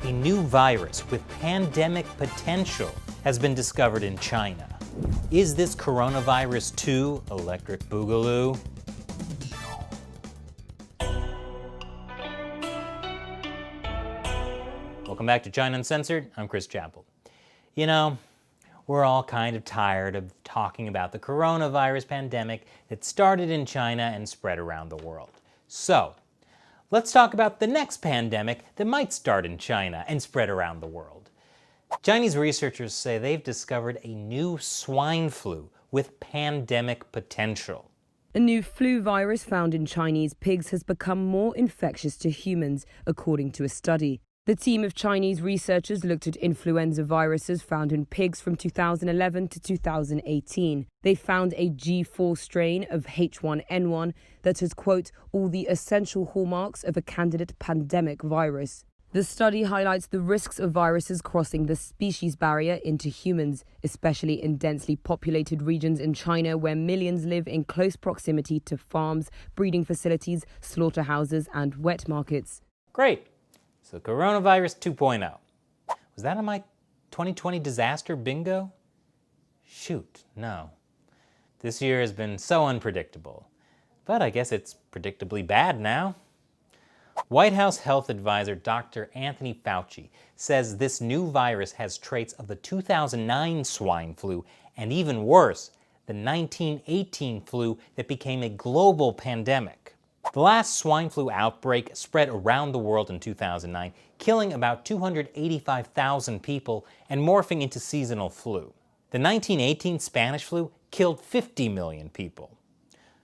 A new virus with pandemic potential has been discovered in China. Is this coronavirus 2 electric boogaloo? Welcome back to China Uncensored. I'm Chris Chappell. You know, we're all kind of tired of talking about the coronavirus pandemic that started in China and spread around the world. So, let's talk about the next pandemic that might start in China and spread around the world. Chinese researchers say they've discovered a new swine flu with pandemic potential. A new flu virus found in Chinese pigs has become more infectious to humans, according to a study. The team of Chinese researchers looked at influenza viruses found in pigs from 2011 to 2018. They found a G4 strain of H1N1 that has, quote, all the essential hallmarks of a candidate pandemic virus. The study highlights the risks of viruses crossing the species barrier into humans, especially in densely populated regions in China where millions live in close proximity to farms, breeding facilities, slaughterhouses, and wet markets. Great. So coronavirus 2.0. Was that on my 2020 disaster bingo? Shoot, no. This year has been so unpredictable. But I guess it's predictably bad now. White House health advisor Dr. Anthony Fauci says this new virus has traits of the 2009 swine flu and even worse, the 1918 flu that became a global pandemic. The last swine flu outbreak spread around the world in 2009, killing about 285,000 people and morphing into seasonal flu. The 1918 Spanish flu killed 50 million people.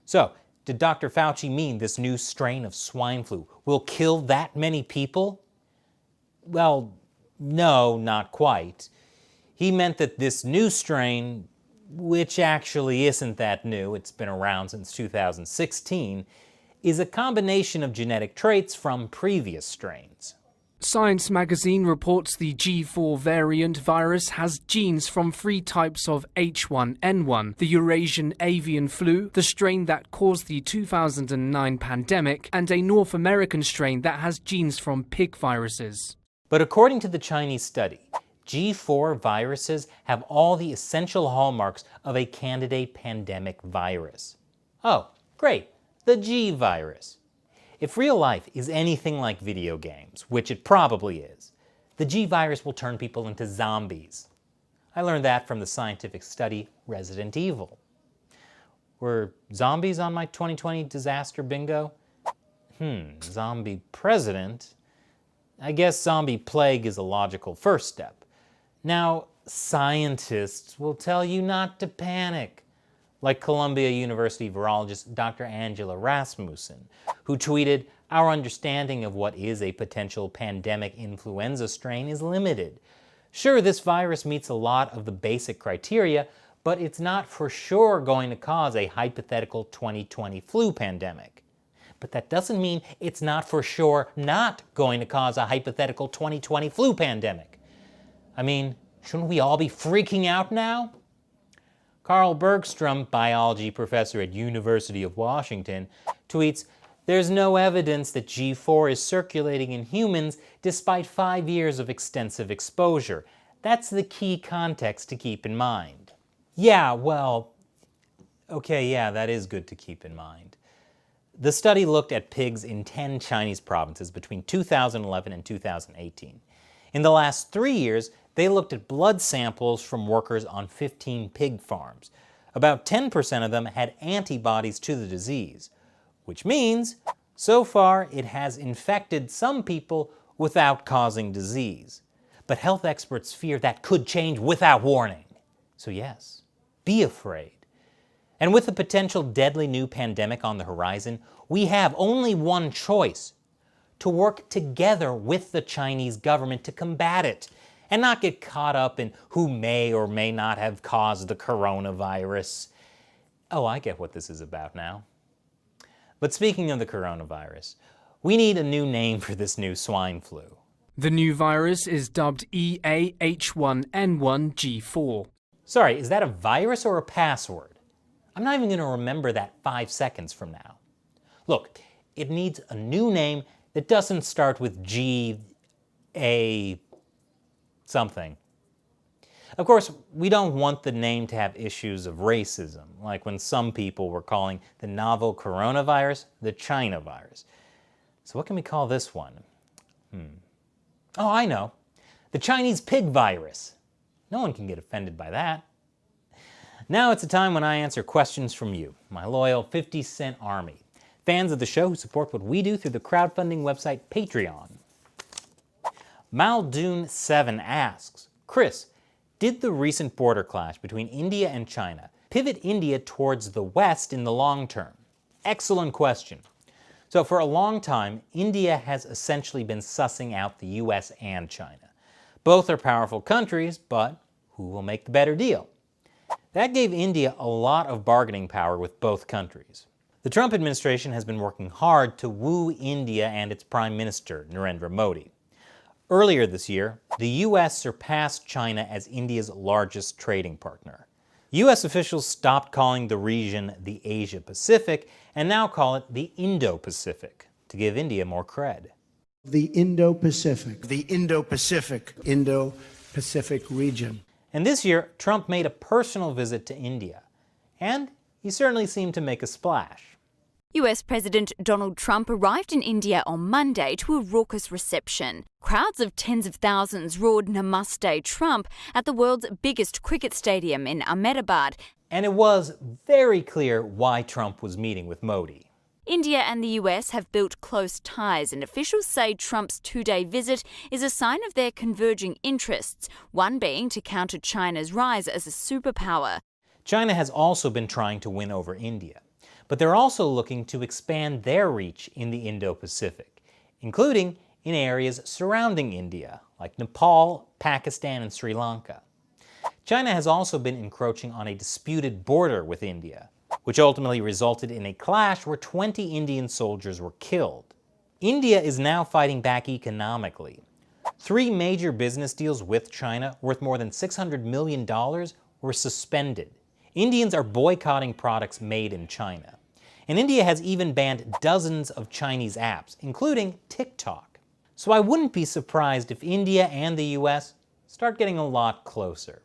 So, did Dr. Fauci mean this new strain of swine flu will kill that many people? Well, no, not quite. He meant that this new strain, which actually isn't that new, it's been around since 2016, is a combination of genetic traits from previous strains. Science magazine reports the G4 variant virus has genes from 3 types of H1N1, the Eurasian avian flu, the strain that caused the 2009 pandemic, and a North American strain that has genes from pig viruses. But according to the Chinese study, G4 viruses have all the essential hallmarks of a candidate pandemic virus. Oh, great. The G virus. If real life is anything like video games, which it probably is, the G virus will turn people into zombies. I learned that from the scientific study Resident Evil. Were zombies on my 2020 disaster bingo? Zombie president? I guess zombie plague is a logical first step. Now, scientists will tell you not to panic, like Columbia University virologist Dr. Angela Rasmussen, who tweeted, "Our understanding of what is a potential pandemic influenza strain is limited. Sure, this virus meets a lot of the basic criteria, but it's not for sure going to cause a hypothetical 2020 flu pandemic. But that doesn't mean it's not for sure not going to cause a hypothetical 2020 flu pandemic. I mean, shouldn't we all be freaking out now?" Carl Bergstrom, biology professor at University of Washington, tweets, "There's no evidence that G4 is circulating in humans despite 5 years of extensive exposure. That's the key context to keep in mind." Yeah, well, okay, yeah, that is good to keep in mind. The study looked at pigs in 10 Chinese provinces between 2011 and 2018. In the last 3 years, they looked at blood samples from workers on 15 pig farms. About 10% of them had antibodies to the disease, which means, so far, it has infected some people without causing disease. But health experts fear that could change without warning. So yes, be afraid. And with the potential deadly new pandemic on the horizon, we have only one choice: to work together with the Chinese government to combat it, and not get caught up in who may or may not have caused the coronavirus. Oh, I get what this is about now. But speaking of the coronavirus, we need a new name for this new swine flu. The new virus is dubbed EAH1N1G4. Sorry, is that a virus or a password? I'm not even going to remember that 5 seconds from now. Look, it needs a new name that doesn't start with G a something. Of course, we don't want the name to have issues of racism, like when some people were calling the novel coronavirus the China virus. So what can we call this one? Oh, I know. The Chinese pig virus. No one can get offended by that. Now it's a time when I answer questions from you, my loyal 50-cent army, fans of the show who support what we do through the crowdfunding website Patreon. Maldoon7 asks, Chris, did the recent border clash between India and China pivot India towards the West in the long term? Excellent question. So for a long time, India has essentially been sussing out the US and China. Both are powerful countries, but who will make the better deal? That gave India a lot of bargaining power with both countries. The Trump administration has been working hard to woo India and its Prime Minister, Narendra Modi. Earlier this year, the US surpassed China as India's largest trading partner. US officials stopped calling the region the Asia-Pacific and now call it the Indo-Pacific to give India more cred. The Indo-Pacific. The Indo-Pacific. Indo-Pacific region. And this year, Trump made a personal visit to India. And he certainly seemed to make a splash. US President Donald Trump arrived in India on Monday to a raucous reception. Crowds of tens of thousands roared Namaste Trump at the world's biggest cricket stadium in Ahmedabad. And it was very clear why Trump was meeting with Modi. India and the US have built close ties, and officials say Trump's two-day visit is a sign of their converging interests, one being to counter China's rise as a superpower. China has also been trying to win over India. But they're also looking to expand their reach in the Indo-Pacific, including in areas surrounding India, like Nepal, Pakistan, and Sri Lanka. China has also been encroaching on a disputed border with India, which ultimately resulted in a clash where 20 Indian soldiers were killed. India is now fighting back economically. 3 major business deals with China worth more than $600 million were suspended. Indians are boycotting products made in China. And India has even banned dozens of Chinese apps, including TikTok. So I wouldn't be surprised if India and the US start getting a lot closer.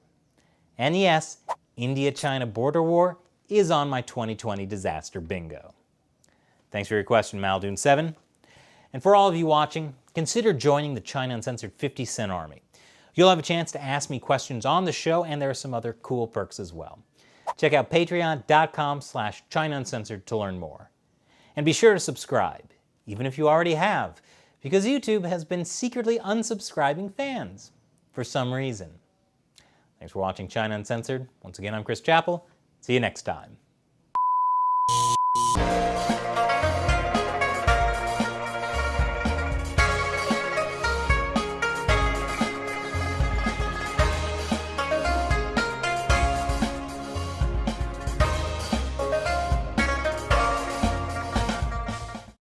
And yes, India-China border war is on my 2020 disaster bingo. Thanks for your question, Maldoon7. And for all of you watching, consider joining the China Uncensored 50-cent army. You'll have a chance to ask me questions on the show, and there are some other cool perks as well. Check out patreon.com/China Uncensored to learn more. And be sure to subscribe, even if you already have, because YouTube has been secretly unsubscribing fans for some reason. Thanks for watching China Uncensored. Once again, I'm Chris Chappell. See you next time.